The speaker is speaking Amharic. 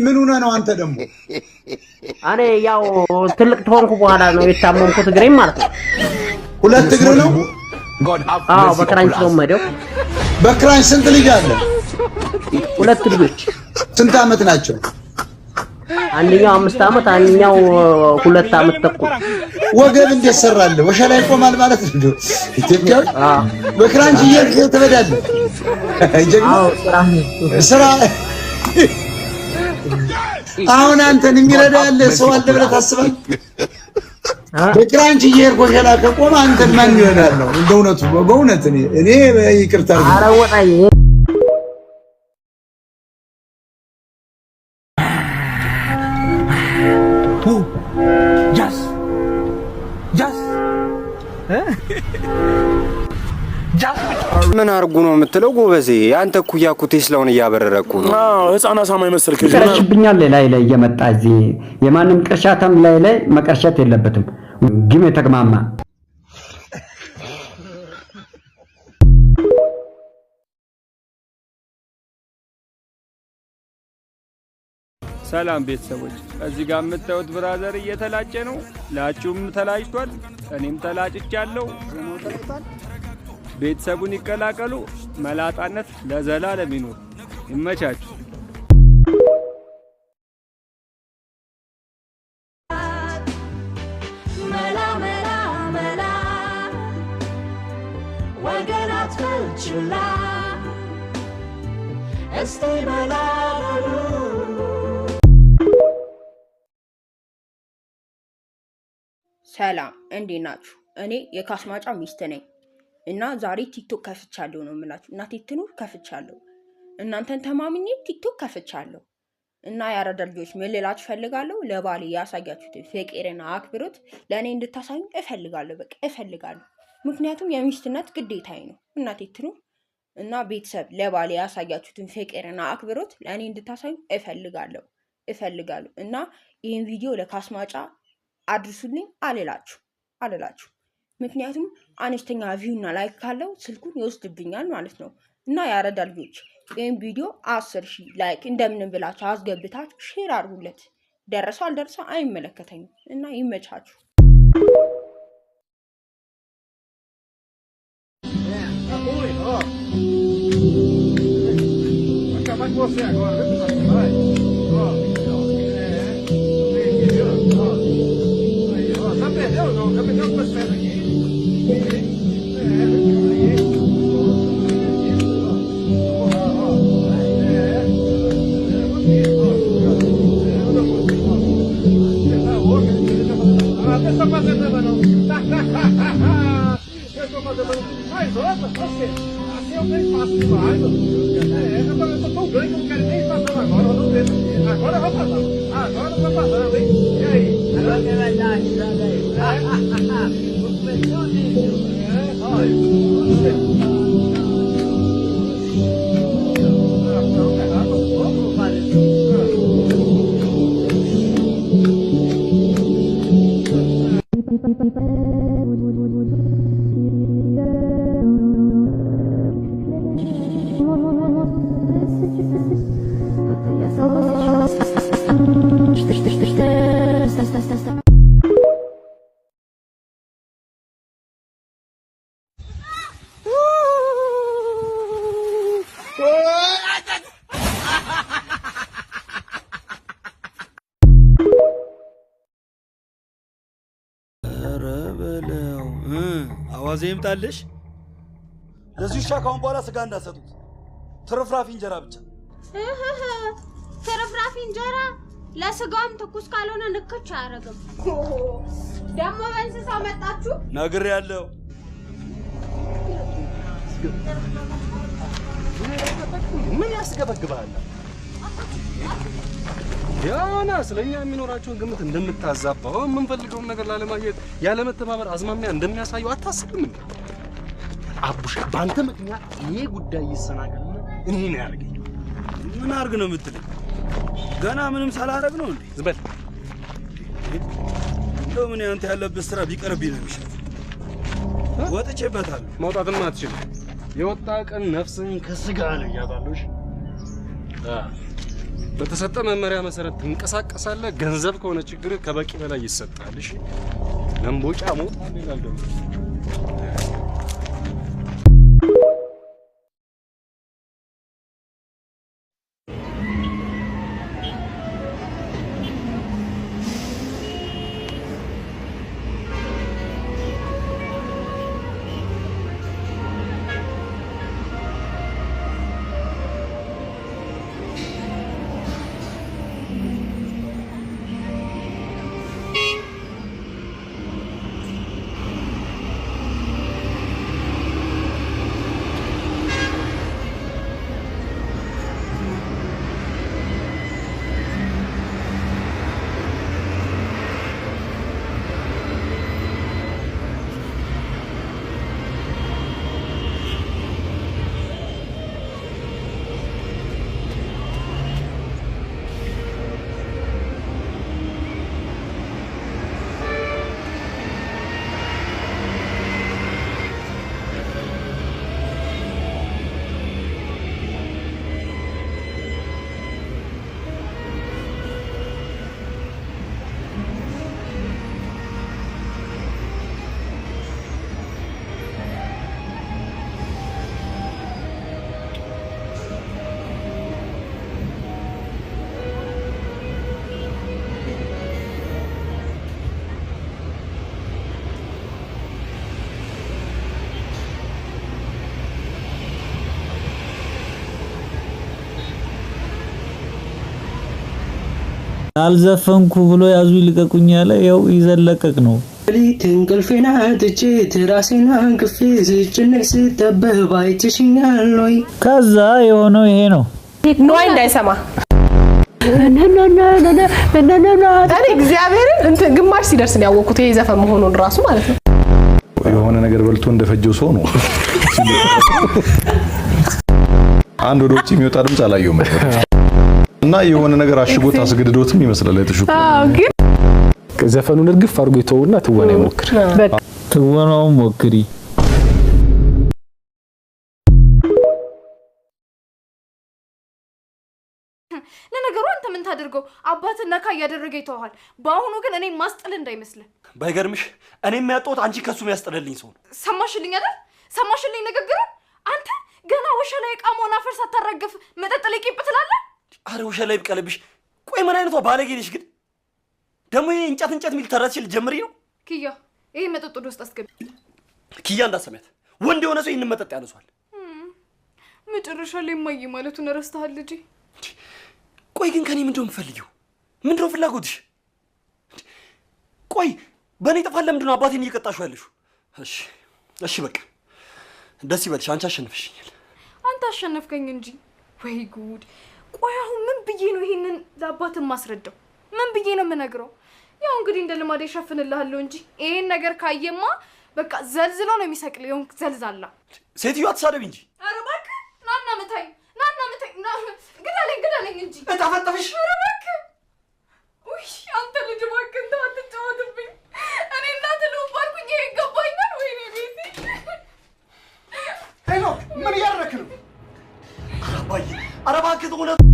ምን ሆነ ነው አንተ ደግሞ አሬ ያው ትልቅ ተሆንኩ በኋላ ነው የታመምኩት እግሬም ማለት ነው ሁለት እግር ነው አዎ በክራንች ነው መደው በክራንች ስንት ልጅ አለ ሁለት ልጆች ስንት አመት ናቸው አንደኛው 5 አመት አንደኛው 2 አመት ተኩል ወገብ እንደሰራለ ወሸላ ይቆማል ማለት ነው ኢትዮጵያው በክራንች እየተበዳለ አዎ ስራ አሁን አንተን የሚረዳ ያለ ሰው አለ ብለህ ታስባለህ? በክራንች እየሄድኩ ወሸላ ከቆመ አንተን ማን ይሆናል ነው እንደውነቱ በእውነት እኔ ይቅርታ ኧረ ወጣይ ምን አርጉ ነው የምትለው ጎበዜ አንተ ኩያ ኩቴ ስለሆነ ያበረረኩ ነው ህፃና ሳማይ መሰልክ ይከረሽብኛል ላይ እየመጣ እዚህ የማንም ቅርሻታም ላይ መቀርሸት የለበትም ግም የተግማማ ሰላም ቤተሰቦች እዚህ ጋር የምታዩት ብራዘር እየተላጨ ነው ላጩም ተላጭቷል እኔም ተላጭቻለሁ ቤተሰቡን ይቀላቀሉ መላጣነት ለዘላለም ይኑር ይመቻችሁ መላ መላ መላ ወገናት ፍልችላ እስቲ መላ በሉ ሰላም እንዴት ናችሁ እኔ የካስማጫ ሚስት ነኝ እና ዛሬ ቲክቶክ ከፍቻለሁ ነው የምላችሁ እናቴ ትኑር ከፍቻለሁ እናንተን ተማምኜ ቲክቶክ ከፍቻለሁ እና ያረዳ ልጆች ምን ልላችሁ ፈልጋለሁ ለባሌ ያሳያችሁትን ፍቅርና አክብሮት ለእኔ እንድታሳዩ እፈልጋለሁ በቃ እፈልጋለሁ ምክንያቱም የሚስትነት ግዴታዬ ነው እናቴ ትኑር እና ቤተሰብ ለባሌ ያሳያችሁትን ፍቅርና አክብሮት ለእኔ እንድታሳዩ እፈልጋለሁ እና ይህን ቪዲዮ ለካስማጫ አድርሱልኝ አልላችሁ ምክንያቱም አነስተኛ ቪው እና ላይክ ካለው ስልኩን ይወስድብኛል ማለት ነው እና ያረዳ ልጆች ይሄን ቪዲዮ 10,000 ላይክ እንደምን ብላችሁ አስገብታችሁ ሼር አድርጉለት ደረሰው አልደረሰው አይመለከተኝም እና ይመቻችሁ você agora, vai. Já perdeu não? Já perdeu algumas pedras aqui. Não está fazendo nada não. Eu estou fazendo mais outra, você. Assim eu nem faço demais. Eu tô tão grande que eu não quero nem passar agora. Eu não vejo. Agora eu vou passar. Agora eu vou passando, hein? E aí? Agora que vai dar, joga aí. Vou começar o vídeo. Olha. Não, pegado um pouco, parece. አዋዜ ይምጣልሽ ለዚህ ሻካውን በኋላ ስጋ እንዳሰጡት ትርፍራፊ እንጀራ ብቻ ትርፍራፊ እንጀራ ለስጋም ትኩስ ካልሆነ ንክች አያረግም ደሞ በእንስሳ መጣችሁ ነግሬያለሁ ምን ያስገበግባል ያና ስለኛ የሚኖራቸውን ግምት እንደምታዛባው የምንፈልገውን ነገር ላለማግኘት ያለ መተባበር አዝማሚያ እንደሚያሳየው አታስብም እንዴ አቡሽ ባንተ ምክንያት ይሄ ጉዳይ ይሰናከልና እኔ ነው ያርገኝ ምን አርግ ነው የምትለኝ ገና ምንም ሳላረግ ነው እንዴ ዝበል እንደው ምን ያንተ ያለበት ስራ ቢቀርብኝ ነው የሚሻለው ወጥቼበታለሁ መውጣትም አትችልም የወጣ ቀን ነፍስን ከስጋ ላይ ያባሉሽ በተሰጠ መመሪያ መሰረት ትንቀሳቀሳለህ ገንዘብ ከሆነ ችግር ከበቂ በላይ ይሰጣል እሺ ለምቦጫ ሞት ይላል ደግሞ አልዘፈንኩ ብሎ ያዙ ይልቀቁኝ ያለ ያው ይዘለቀቅ ነው ሊት እንቅልፌና ትቼ ትራሴና ግፌ ስጭነቅ ስጠበብ አይተሽኛል ወይ ከዛ የሆነው ይሄ ነው ነው እንዳይሰማ ታሪ እግዚአብሔር እንትን ግማሽ ሲደርስ ነው ያወቁት ይሄ ዘፈን መሆኑን ራሱ ማለት ነው የሆነ ነገር በልቶ እንደፈጀው ሰው ነው አንድ ወደ ውጭ የሚወጣ ድምጽ አላየውም እና የሆነ ነገር አሽጎት አስገድዶትም ይመስላል አይተሽው ግን ዘፈኑን እርግፍ አድርጎ ይተውና ትወና ይሞክር ትወናው ሞክሪ ለነገሩ አንተ ምን ታደርገው አባትና ካያ ያደረገ ይተዋል ባሁኑ ግን እኔ ማስጥል እንዳይመስል ባይገርምሽ እኔም ያጣሁት አንቺ ከሱ የሚያስጠለልኝ ሰው ነው ሰማሽልኝ አይደል ሰማሽልኝ ንግግሩ አንተ ገና ወሸላ የቃሞና ፈርስ አታረግፍ መጠጥ ላይ ቂብ ትላለህ አረ ወሸላ ይብቀልብሽ ቆይ ምን አይነቷ ባለጌ ነሽ ግን ደሞ ይሄ እንጨት ሚል ተራትሽል ጀምሪ ነው ኪያ ይሄ መጠጥ ውስጥ አስገብ ኪያ እንዳሰማት ወንድ የሆነ ሰው ይሄን መጠጥ ያነሷል መጨረሻ ላይ ማይ ማለቱን ረስተሃል ልጅ ቆይ ግን ከኔ ምንድነው የምፈልጊው ምንድነው ፍላጎትሽ ቆይ በኔ ጥፋት ለምንድነው አባቴን እየቀጣሽው ያለሽው እሺ በቃ ደስ ይበልሽ አንቺ አሸነፍሽኛል አንተ አሸነፍከኝ እንጂ ወይ ጉድ ቆይ አሁን ምን ብዬ ነው ይሄንን ለአባትም ማስረዳው ምን ብዬ ነው የምነግረው ያው እንግዲህ እንደ ልማዴ ሸፍንልሃለሁ እንጂ ይሄን ነገር ካየማ በቃ ዘልዝሎ ነው የሚሰቅለው ዘልዛላ ሴትዮ አትሳደብ እንጂ ኧረ እባክህ ናና መታኝ ግዳለኝ እንጂ እታፈጠፍሽ ኧረ እባክህ ውይ አንተ ልጅ እባክህ እንደው አትጫወትብኝ እኔ እናት ነው ባልኩኝ ይሄ ገባኛል ወይኔ ቤቴ ሄሎ ምን ያረክ ነው ኧረ እባክህ